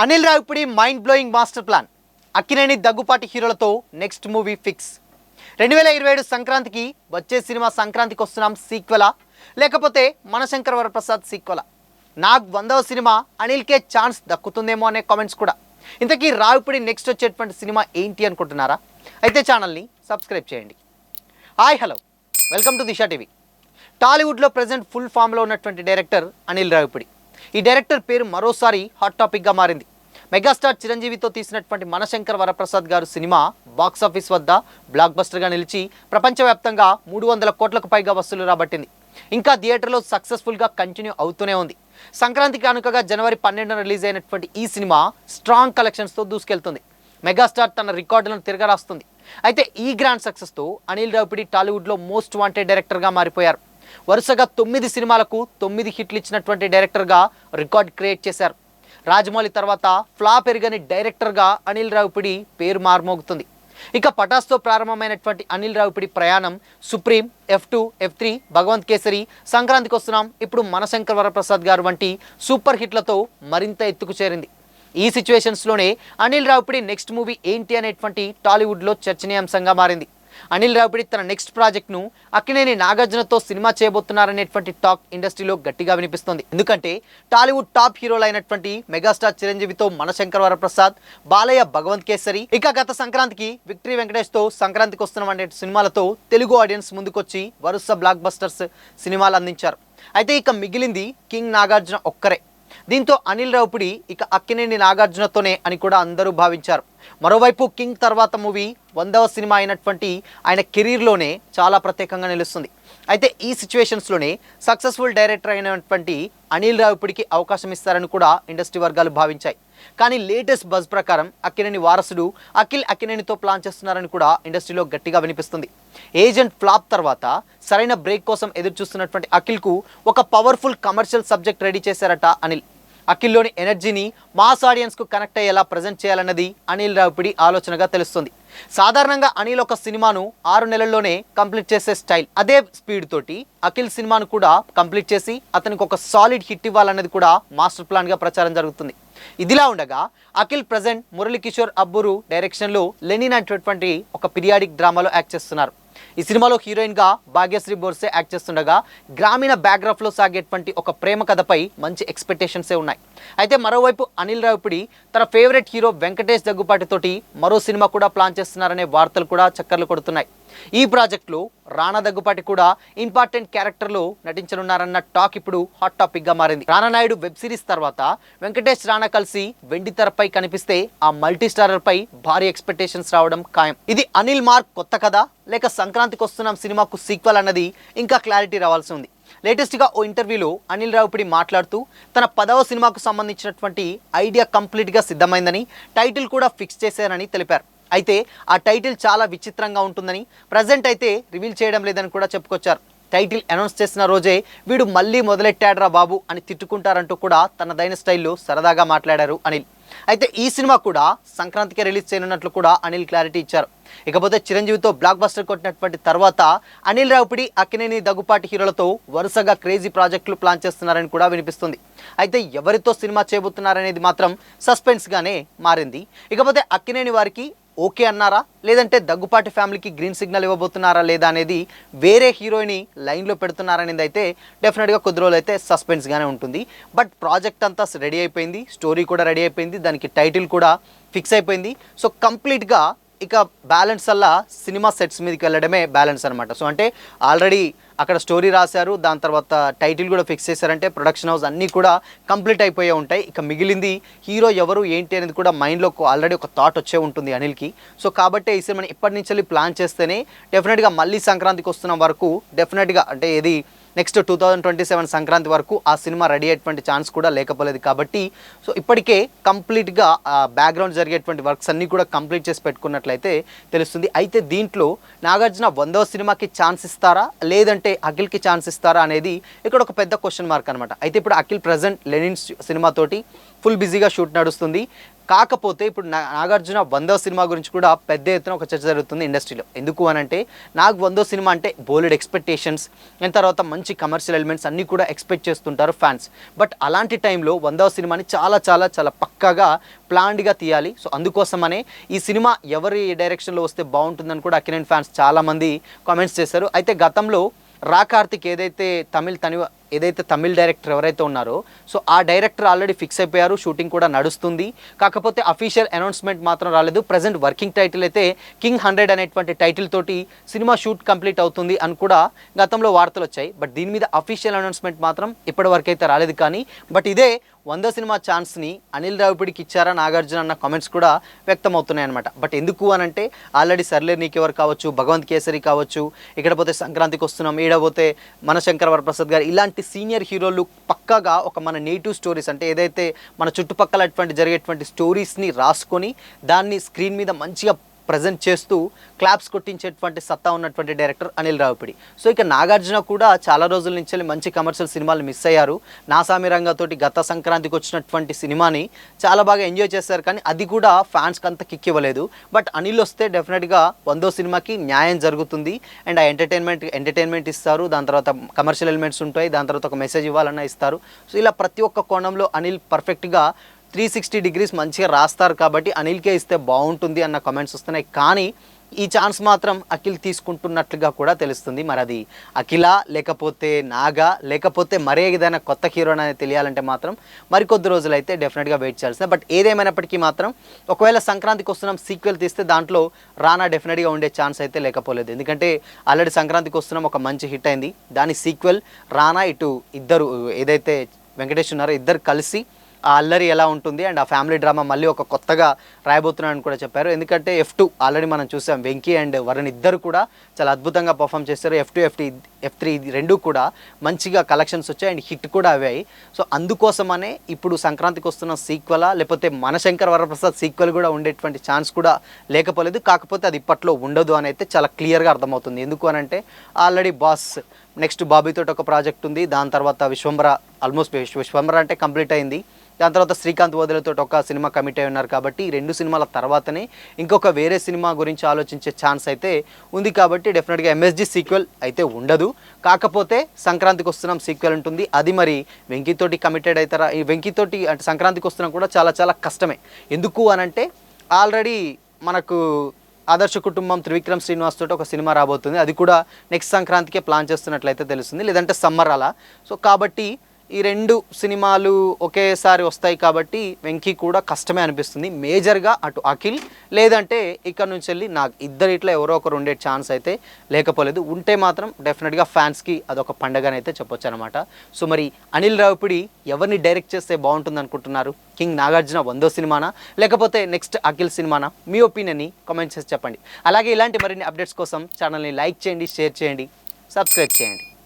Anil Ravipudi mind blowing master plan. Akkineni Daggubati హీరోలతో next movie fix. 2027 సంక్రాంతికి వచ్చే సినిమా సంక్రాంతికి వస్తున్నాం సీక్వెలా లేకపోతే మనశంకర్ వరప్రసాద్ సీక్వెలా? నాకు 100వ సినిమా అనిల్కే ఛాన్స్ దక్కుతుందేమో అనే కామెంట్స్ కూడా. ఇంతకీ రావిపూడి నెక్స్ట్ వచ్చేటువంటి సినిమా ఏంటి అనుకుంటున్నారా? అయితే ఛానల్ని సబ్స్క్రైబ్ చేయండి. Hi hello, welcome to Disha TV. టాలీవుడ్లో ప్రజెంట్ ఫుల్ ఫామ్లో ఉన్నటువంటి డైరెక్టర్ అనిల్ రావిపూడి. ఈ డైరెక్టర్ పేరు మరోసారి హాట్ టాపిక్గా మారింది. మెగాస్టార్ చిరంజీవితో తీసినటువంటి మనశంకర్ వరప్రసాద్ గారు సినిమా బాక్సాఫీస్ వద్ద బ్లాక్ బస్టర్గా నిలిచి ప్రపంచవ్యాప్తంగా 300 కోట్లకు పైగా వసూలు రాబట్టింది. ఇంకా థియేటర్లో సక్సెస్ఫుల్గా కంటిన్యూ అవుతూనే ఉంది. సంక్రాంతికి కానుకగా జనవరి 12న రిలీజ్ అయినటువంటి ఈ సినిమా స్ట్రాంగ్ కలెక్షన్స్తో దూసుకెళ్తుంది. మెగాస్టార్ తన రికార్డులను తిరగరాస్తుంది. అయితే ఈ గ్రాండ్ సక్సెస్తో అనిల్ రావిపూడి టాలీవుడ్లో మోస్ట్ వాంటెడ్ డైరెక్టర్గా మారిపోయారు. వరుసగా 9 సినిమాలకు 9 హిట్లు ఇచ్చినటువంటి డైరెక్టర్గా రికార్డ్ క్రియేట్ చేశారు. రాజమౌళి తర్వాత ఫ్లాప్ ఎరగని డైరెక్టర్గా అనిల్ రావిపూడి పేరు మార్మోగుతుంది. ఇక పటాస్తో ప్రారంభమైనటువంటి అనిల్ రావిపూడి ప్రయాణం supreme, F2, F3, Bhagavanth kesari, సంక్రాంతికి వస్తున్నాం, ఇప్పుడు మనశంకర్ వరప్రసాద్ గారు వంటి సూపర్ హిట్లతో మరింత ఎత్తుకు చేరింది. ఈ సిచ్యువేషన్స్లోనే అనిల్ రావిపూడి నెక్స్ట్ మూవీ ఏంటి అనేటువంటి టాలీవుడ్లో చర్చనీయాంశంగా మారింది. అనిల్ రావిపూడి తన నెక్స్ట్ ప్రాజెక్ట్ను అక్కినేని నాగార్జునతో సినిమా చేయబోతున్నారనేటువంటి టాక్ ఇండస్ట్రీలో గట్టిగా వినిపిస్తుంది. ఎందుకంటే టాలీవుడ్ టాప్ హీరోలు అయినటువంటి మెగాస్టార్ చిరంజీవితో మనశంకర్ వరప్రసాద్, బాలయ్య భగవంత్ కేసరి, ఇక గత సంక్రాంతికి విక్టరీ వెంకటేష్తో సంక్రాంతికి వస్తున్నాం అనే సినిమాలతో తెలుగు ఆడియన్స్ ముందుకొచ్చి వరుస బ్లాక్ బస్టర్స్ సినిమాలు అందించారు. అయితే ఇక మిగిలింది కింగ్ నాగార్జున ఒక్కరే. దీంతో అనిల్ రావిపూడి ఇక అక్కినేని నాగార్జునతోనే అని కూడా అందరూ భావించారు. మరోవైపు కింగ్ తర్వాత మూవీ 100వ సినిమా అయినటువంటి ఆయన కెరీర్లోనే చాలా ప్రత్యేకంగా నిలుస్తుంది. అయితే ఈ సిచ్యువేషన్స్లోనే సక్సెస్ఫుల్ డైరెక్టర్ అయినటువంటి అనిల్ రావిపూడికి అవకాశం ఇస్తారని కూడా ఇండస్ట్రీ వర్గాలు భావించాయి. కానీ లేటెస్ట్ బజ్ ప్రకారం అక్కినేని వారసుడు అఖిల్ అక్కినేనితో ప్లాన్ చేస్తున్నారని కూడా ఇండస్ట్రీలో గట్టిగా వినిపిస్తుంది. ఏజెంట్ ఫ్లాప్ తర్వాత సరైన బ్రేక్ కోసం ఎదురు చూస్తున్నటువంటి అఖిల్కు ఒక పవర్ఫుల్ కమర్షియల్ సబ్జెక్ట్ రెడీ చేశారట అనిల్. అఖిల్లోని ఎనర్జీని మాస్ ఆడియన్స్కు కనెక్ట్ అయ్యేలా ప్రజెంట్ చేయాలన్నది అనిల్ రావిపూడి ఆలోచనగా తెలుస్తుంది. సాధారణంగా అనిల్ ఒక సినిమాను 6 నెలల్లోనే కంప్లీట్ చేసే స్టైల్. అదే స్పీడ్ తోటి అఖిల్ సినిమాను కూడా కంప్లీట్ చేసి అతనికి ఒక సాలిడ్ హిట్ ఇవ్వాలన్నది కూడా మాస్టర్ ప్లాన్గా ప్రచారం జరుగుతుంది. ఇదిలా ఉండగా అఖిల్ ప్రజెంట్ మురళీకిషోర్ అబ్బూరు డైరెక్షన్లో లెనిన్ అనేటటువంటి ఒక పీరియాడిక్ డ్రామాలో యాక్ట్ చేస్తున్నారు. ఈ సినిమాలో హీరోయిన్గా భాగ్యశ్రీ బోర్సే యాక్ట్ చేస్తుండగా గ్రామీణ బ్యాక్గ్రాఫ్లో సాగేటువంటి ఒక ప్రేమ కథపై మంచి ఎక్స్పెక్టేషన్సే ఉన్నాయి. అయితే మరోవైపు అనిల్ రావిపూడి తన ఫేవరెట్ హీరో వెంకటేష్ దగ్గుపాటితోటి మరో సినిమా కూడా ప్లాన్ చేస్తున్నారనే వార్తలు కూడా చక్కర్లు కొడుతున్నాయి. ఈ ప్రాజెక్టులో రానా దగ్గుపాటి కూడా ఇంపార్టెంట్ క్యారెక్టర్లో నటించనున్నారన్న టాక్ ఇప్పుడు హాట్ టాపిక్గా మారింది. రానా నాయుడు వెబ్ సిరీస్ తర్వాత వెంకటేష్ రానా కలిసి వెండి తెరపై కనిపిస్తే ఆ మల్టీ స్టారర్పై భారీ ఎక్స్పెక్టేషన్స్ రావడం ఖాయం. ఇది అనిల్ మార్క్ కొత్త కథ లేక సంక్రాంతికి వస్తున్నాం సినిమాకు సీక్వెల్ అన్నది ఇంకా క్లారిటీ రావాల్సి ఉంది. లేటెస్ట్గా ఓ ఇంటర్వ్యూలో అనిల్ రావిపూడి మాట్లాడుతూ తన 10వ సినిమాకు సంబంధించినటువంటి ఐడియా కంప్లీట్గా సిద్ధమైందని, టైటిల్ కూడా ఫిక్స్ చేశారని తెలిపారు. అయితే ఆ టైటిల్ చాలా విచిత్రంగా ఉంటుందని, ప్రజెంట్ అయితే రివీల్ చేయడం లేదని కూడా చెప్పుకొచ్చారు. టైటిల్ అనౌన్స్ చేసిన రోజే వీడు మళ్ళీ మొదలెట్టాడ్రా బాబు అని తిట్టుకుంటారంటూ కూడా తనదైన స్టైల్లో సరదాగా మాట్లాడారు అనిల్. అయితే ఈ సినిమా కూడా సంక్రాంతికి రిలీజ్ చేయనున్నట్లు కూడా అనిల్ క్లారిటీ ఇచ్చారు. ఇకపోతే చిరంజీవితో బ్లాక్ బస్టర్ కొట్టినటువంటి తర్వాత అనిల్ రావిపూడి అక్కినేని దగ్గుపాటి హీరోలతో వరుసగా క్రేజీ ప్రాజెక్టులు ప్లాన్ చేస్తున్నారని కూడా వినిపిస్తుంది. అయితే ఎవరితో సినిమా చేయబోతున్నారనేది మాత్రం సస్పెన్స్గానే మారింది. ఇకపోతే అక్కినేని వారికి ఓకే అన్నారా, లేదంటే దగ్గుపాటి ఫ్యామిలీకి గ్రీన్ సిగ్నల్ ఇవ్వబోతున్నారా లేదా అనేది, వేరే హీరోయిని లైన్లో పెడుతున్నారనేది అయితే డెఫినెట్గా కొద్ది రోజులు అయితే సస్పెన్స్గానే ఉంటుంది. బట్ ప్రాజెక్ట్ అంతా రెడీ అయిపోయింది, స్టోరీ కూడా రెడీ అయిపోయింది, దానికి టైటిల్ కూడా ఫిక్స్ అయిపోయింది. సో కంప్లీట్గా ఇక బ్యాలెన్స్ అలా సినిమా సెట్స్ మీదకి వెళ్ళడమే బ్యాలెన్స్ అనమాట. సో అంటే ఆల్రెడీ అక్కడ స్టోరీ రాశారు, దాని తర్వాత టైటిల్ కూడా ఫిక్స్ చేశారంటే ప్రొడక్షన్ హౌస్ అన్నీ కూడా కంప్లీట్ అయిపోయే ఉంటాయి. ఇక మిగిలింది హీరో ఎవరు ఏంటి అనేది కూడా మైండ్లో ఆల్రెడీ ఒక థాట్ వచ్చే ఉంటుంది అనిల్కి. సో కాబట్టి ఈ సినిమాని ఇప్పటి నుంచి ప్లాన్ చేస్తేనే డెఫినెట్గా మళ్ళీ సంక్రాంతికి వస్తున్న వరకు డెఫినెట్గా అంటే ఇది నెక్స్ట్ 2027 సంక్రాంతి వరకు ఆ సినిమా రెడీ అయ్యేటువంటి ఛాన్స్ కూడా లేకపోలేదు. కాబట్టి సో ఇప్పటికే కంప్లీట్గా బ్యాక్గ్రౌండ్ జరిగేటువంటి వర్క్స్ అన్నీ కూడా కంప్లీట్ చేసి పెట్టుకున్నట్లయితే తెలుస్తుంది. అయితే దీంట్లో నాగార్జున 100వ సినిమాకి ఛాన్స్ ఇస్తారా, లేదంటే అఖిల్కి ఛాన్స్ ఇస్తారా అనేది ఇక్కడ ఒక పెద్ద క్వశ్చన్ మార్క్ అనమాట. అయితే ఇప్పుడు అఖిల్ ప్రజెంట్ లెనిన్ సినిమాతోటి ఫుల్ బిజీగా షూట్ నడుస్తుంది. కాకపోతే ఇప్పుడు నాగార్జున 100వ సినిమా గురించి కూడా పెద్ద ఎత్తున ఒక చర్చ జరుగుతుంది ఇండస్ట్రీలో. ఎందుకు అనంటే నాకు 100వ సినిమా అంటే బోలెడ్ ఎక్స్పెక్టేషన్స్ అండ్ తర్వాత మంచి కమర్షియల్ ఎలిమెంట్స్ అన్నీ కూడా ఎక్స్పెక్ట్ చేస్తుంటారు ఫ్యాన్స్. బట్ అలాంటి టైంలో 100వ సినిమాని చాలా చాలా చాలా పక్కాగా ప్లాన్డ్గా తీయాలి. సో అందుకోసమనే ఈ సినిమా ఎవరి డైరెక్షన్లో వస్తే బాగుంటుందని కూడా అక్కినేని ఫ్యాన్స్ చాలామంది కామెంట్స్ చేశారు. అయితే గతంలో కార్తిక్ ఏదైతే తమిళ్ డైరెక్టర్ ఎవరైతే ఉన్నారో సో ఆ డైరెక్టర్ ఆల్రెడీ ఫిక్స్ అయిపోయారు, షూటింగ్ కూడా నడుస్తుంది. కాకపోతే అఫీషియల్ అనౌన్స్మెంట్ మాత్రం రాలేదు. ప్రజెంట్ వర్కింగ్ టైటిల్ అయితే కింగ్ 100 అనేటువంటి టైటిల్ తోటి సినిమా షూట్ కంప్లీట్ అవుతుంది అని కూడా గతంలో వార్తలు వచ్చాయి. బట్ దీని మీద అఫీషియల్ అనౌన్స్మెంట్ మాత్రం ఇప్పటివరకు అయితే రాలేదు. కానీ బట్ ఇదే 100 సినిమా ఛాన్స్ని అనిల్ రావిపూడికి ఇచ్చారా నాగార్జున అన్న కామెంట్స్ కూడా వ్యక్తమవుతున్నాయి అనమాట. బట్ ఎందుకు అనంటే ఆల్రెడీ సర్లే నీకెవరు కావచ్చు, భగవంత్ కేసరి కావచ్చు, ఇక్కడ పోతే సంక్రాంతికి వస్తున్నాం, ఈడపోతే మనశంకర్ వరప్రసాద్ గారు, ఇలాంటి సీనియర్ హీరోలు పక్కాగా ఒక మన నేటివ్ స్టోరీస్ అంటే ఏదైతే మన చుట్టుపక్కల జరిగేటువంటి స్టోరీస్ని రాసుకొని దాన్ని స్క్రీన్ మీద మంచిగా ప్రజెంట్ చేస్తూ క్లాప్స్ కొట్టించేటువంటి సత్తా ఉన్నటువంటి డైరెక్టర్ అనిల్ రావిపూడి. సో ఇక నాగార్జున కూడా చాలా రోజుల నుంచి మంచి కమర్షియల్ సినిమాలు మిస్ అయ్యారు. నాసామి రంగతోటి గత సంక్రాంతికి వచ్చినటువంటి సినిమాని చాలా బాగా ఎంజాయ్ చేశారు, కానీ అది కూడా ఫ్యాన్స్కి అంత కిక్ ఇవ్వలేదు. బట్ అనిల్ వస్తే డెఫినెట్గా 100వ సినిమాకి న్యాయం జరుగుతుంది అండ్ ఆ ఎంటర్టైన్మెంట్ ఇస్తారు, దాని తర్వాత కమర్షియల్ ఎలిమెంట్స్ ఉంటాయి, దాని తర్వాత ఒక మెసేజ్ ఇవ్వాలన్నా ఇస్తారు. సో ఇలా ప్రతి ఒక్క కోణంలో అనిల్ పర్ఫెక్ట్గా 360 degrees మంచిగా రాస్తారు కాబట్టి అనిల్కే ఇస్తే బాగుంటుంది అన్న కామెంట్స్ వస్తున్నాయి. కానీ ఈ ఛాన్స్ మాత్రం అఖిల్ తీసుకుంటున్నట్లుగా కూడా తెలుస్తుంది. మరి అది అఖిలా లేకపోతే నాగా లేకపోతే మరే ఏదైనా కొత్త హీరో అనేది తెలియాలంటే మాత్రం మరికొద్ది రోజులు అయితే డెఫినెట్గా వెయిట్ చేయాల్సిందే. బట్ ఏదేమైనప్పటికీ మాత్రం ఒకవేళ సంక్రాంతికి వస్తున్నాం సీక్వెల్ తీస్తే దాంట్లో రానా డెఫినెట్గా ఉండే ఛాన్స్ అయితే లేకపోలేదు. ఎందుకంటే ఆల్రెడీ సంక్రాంతికి వస్తున్నాం ఒక మంచి హిట్ అయింది, దాని సీక్వెల్ రానా ఇటు ఇద్దరు ఏదైతే వెంకటేష్ ఉన్నారో ఇద్దరు కలిసి ఆ అల్లరి ఎలా ఉంటుంది అండ్ ఆ ఫ్యామిలీ డ్రామా మళ్ళీ ఒక కొత్తగా రాయబోతున్నారని కూడా చెప్పారు. ఎందుకంటే F2 ఆల్రెడీ మనం చూసాం, వెంకీ అండ్ వరుణ్ ఇద్దరు కూడా చాలా అద్భుతంగా పర్ఫామ్ చేశారు. F2 F3 రెండు కూడా మంచిగా కలెక్షన్స్ వచ్చాయి అండ్ హిట్ కూడా అయ్యాయి. సో అందుకోసమనే ఇప్పుడు సంక్రాంతికి వస్తున్న సీక్వెలా లేకపోతే మనశంకర్ వరప్రసాద్ సీక్వెల్ కూడా ఉండేటువంటి ఛాన్స్ కూడా లేకపోలేదు. కాకపోతే అది ఇప్పట్లో ఉండదు అని అయితే చాలా క్లియర్గా అర్థమవుతుంది. ఎందుకు అనంటే ఆల్రెడీ బాస్ నెక్స్ట్ బాబీతో ఒక ప్రాజెక్ట్ ఉంది, దాని తర్వాత విశ్వంబర ఆల్మోస్ట్ విశ్వంబర అంటే కంప్లీట్ అయింది, దాని తర్వాత శ్రీకాంత్ వదిలతో ఒక సినిమా కమిట్ అయి ఉన్నారు. కాబట్టి 2 సినిమాల తర్వాతనే ఇంకొక వేరే సినిమా గురించి ఆలోచించే ఛాన్స్ అయితే ఉంది. కాబట్టి డెఫినెట్గా MSG సీక్వెల్ అయితే ఉండదు. కాకపోతే సంక్రాంతికి వస్తున్నాం సీక్వెల్ ఉంటుంది. అది మరి వెంకీతోటి కమిటెడ్ అవుతారా? ఈ వెంకీతోటి అంటే సంక్రాంతికి వస్తున్నాం కూడా చాలా చాలా కష్టమే. ఎందుకు అనంటే ఆల్రెడీ మనకు ఆదర్శ కుటుంబం త్రివిక్రమ్ శ్రీనివాస్ తోటి ఒక సినిమా రాబోతుంది, అది కూడా నెక్స్ట్ సంక్రాంతికే ప్లాన్ చేస్తున్నట్లయితే తెలుస్తుంది, లేదంటే సమ్మర్ అలా. సో కాబట్టి ఈ 2 సినిమాలు ఒకేసారి వస్తాయి కాబట్టి వెంకీ కూడా కష్టమే అనిపిస్తుంది. మేజర్గా అటు అఖిల్ లేదంటే ఇక్కడ నుంచి వెళ్ళి నాకు ఇద్దరిట్లో ఎవరో ఒకరు ఉండే ఛాన్స్ అయితే లేకపోలేదు. ఉంటే మాత్రం డెఫినెట్గా ఫ్యాన్స్కి అదొక పండగనైతే చెప్పొచ్చు అనమాట. సో మరి అనిల్ రావిపూడి ఎవరిని డైరెక్ట్ చేస్తే బాగుంటుంది అనుకుంటున్నారు? కింగ్ నాగార్జున 100వ సినిమానా లేకపోతే నెక్స్ట్ అఖిల్ సినిమానా? మీ ఒపీనియన్ని కామెంట్ చేసి చెప్పండి. అలాగే ఇలాంటి మరిన్ని అప్డేట్స్ కోసం ఛానల్ని లైక్ చేయండి, షేర్ చేయండి, సబ్స్క్రైబ్ చేయండి.